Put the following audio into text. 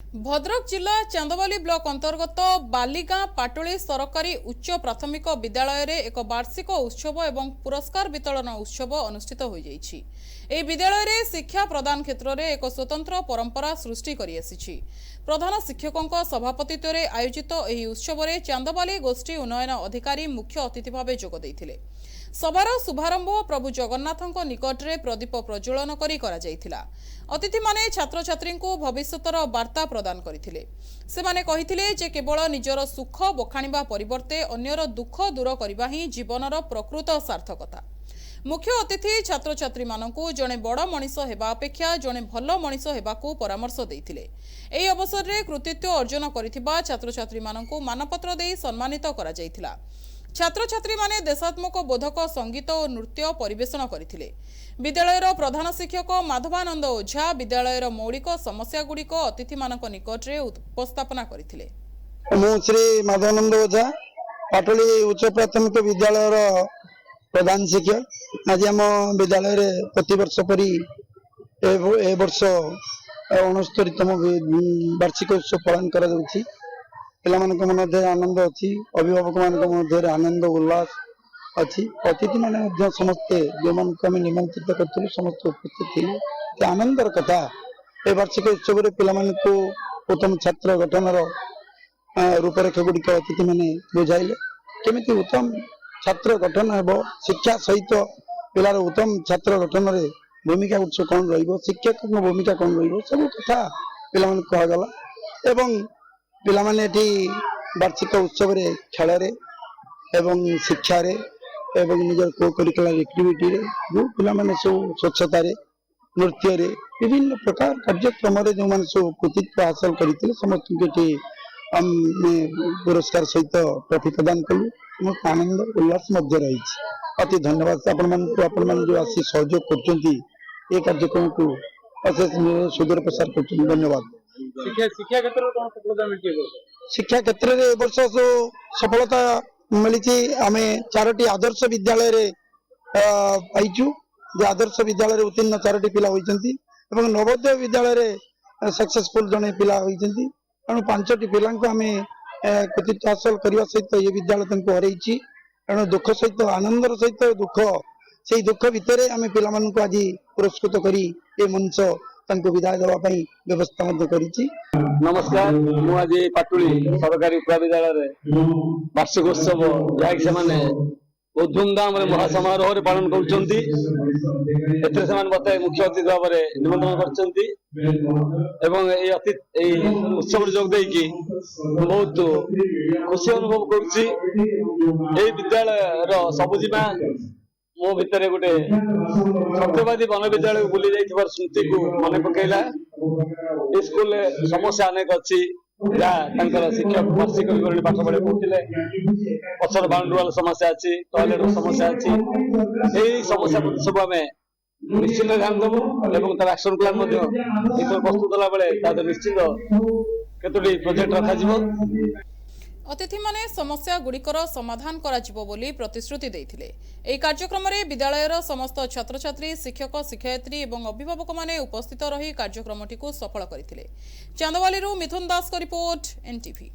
भद्रक जिला चांदवाली ब्लॉक अंतर्गत बालीगां पाटोली सरकारी उच्च प्राथमिक विद्यालय रे एक वार्षिक उत्सव एवं पुरस्कार वितरण उत्सव अनुष्ठित हो जाइछि। एही विद्यालय रे शिक्षा प्रदान क्षेत्र में एक स्वतंत्र परंपरा सृष्टि करि आसिछि। प्रधान शिक्षकों सभापतित्व में आयोजित एही उत्सव में चांदवाली गोष्ठी उन्नयन अधिकारी मुख्य अतिथि भाव जोग देइथिले। सभार शुभारंभ प्रभु जगन्नाथों निकट में प्रदीप प्रज्वलन करा। अतिथि माने छात्र छात्री को भविष्यतर वार्ता प्रदान करथिले। सेमाने कहिथिले जे केवल निजर सुख बखाणिबा परिवर्ते अन्यर दुख दूर करबा ही जीवनर प्रकृत सार्थकता। मुख्य अतिथि छात्र छात्री मानकु जणे बड़ मनीष हेबा अपेक्षा जणे भल मनीष हेबाकु परामर्श देइथिले। एही अवसर रे कृतित्व अर्जन करिथिबा छात्र छात्री मानकु मानपत्र देई सम्मानित करा जायथिला। छात्र छात्री माने देशात्मक बोधक संगीत और नृत्य परिवेषण करथिले। विद्यालयर प्रधान शिक्षक माधवानंद ओझा विद्यालयर मौलिक समस्या गुड़िक अतिथि मानक निकट में उपस्थापना करथिले। मु श्री माधवानंद ओझा पाटोली उच्च प्राथमिक विद्यालयर प्रधान शिक्षक। आज आम विद्यालय प्रति वर्ष परी ए वर्ष 69तम वार्षिक उत्सव पालन करा जाउछि। पिलामानक मध्य आनंद अच्छी, अभिभावक मान आनंद उल्लास अच्छी। अतिथि मैंने समस्ते जो निमंत्रित कर समस्त उपस्थित थे। आनंदर कथा ए वार्षिक उत्सव पे उत्तम छात्र गठन रूपरेखा गुड़िक अतिथि मैंने बुझाइले केमी उत्तम छात्र गठन हो, शिक्षा सहित पिलार उत्तम छात्र गठन में भूमिका उत्सव कौन शिक्षक भूमिका कौन सब कथा पिला कहगला। एवं पिला माने वार्षिक उत्सव खेल एवं शिक्षा एवं निजर को करिकुलर एक्टिविटी जो पिला माने सब स्वच्छता नृत्य विभिन्न प्रकार कार्यक्रम जो मैंने सब कृतित्व हासिल करते समस्त पुरस्कार सहित ट्रॉफी प्रदान कलु। आनंद उल्लास रही। अति धन्यवाद आपण जो आसी सहयोग कर कार्यक्रम को अशेष सुदूर प्रसार कर। धन्यवाद। शिक्षा क्षेत्र में वर्ष सफलता मिली। आम 4टी आदर्श विद्यालय पाइचु। आदर्श विद्यालय उत्तीर्ण 4टी पिला होती और नवोदय विद्यालय सक्सेसफुल जड़े पिला होती। तेणु 5टी पिला आम कृतित्व हासिल करने सहित ये विद्यालय हरई। तेणु दुख सहित आनंदर सहित दुख से दुख भितर आम पिला आज पुरस्कृत कर मंच विदाय देवाई व्यवस्था करी। नमस्कार, मुझे पाटुली सरकारी उच्च विद्यालय वार्षिक उत्सव जहाँकि से बहुत धूमधाम महासमारोह पालन कर मुख्य अतिथि भाव में निमंत्रण कर उत्सव जोग देकी बहुत खुशी अनुभव कर। विद्यालय सबुजिमा मो भितर गोटे सत्यवादी वन विद्यालय बुली जाइथिबार स्मृति को मन पकेला। स्कूल समस्या अनेक अच्छी जहाँ शिक्षक वार्षिक विवरणी पाठ पढ़े पढ़ुते पचर बाउंड्री समस्या अच्छी, टॉयलेट समस्या अच्छी। यही समस्या सब आम निश्चित ध्यान देवु और एक्शन प्लान प्रस्तुत कला बेले निश्चित केतोटी प्रोजेक्ट रखा। अतिथि माने समस्या गुड़िकर समाधान कराजिबो बोली प्रतिश्रुति देइथिले। एही कार्यक्रम में विद्यालयर समस्त छात्र छात्री, शिक्षक शिक्षयित्री एवं अभिभावक माने उपस्थित रही कार्यक्रमटी को सफल करथिले। चांदवाली मिथुन दास का रिपोर्ट, NTV।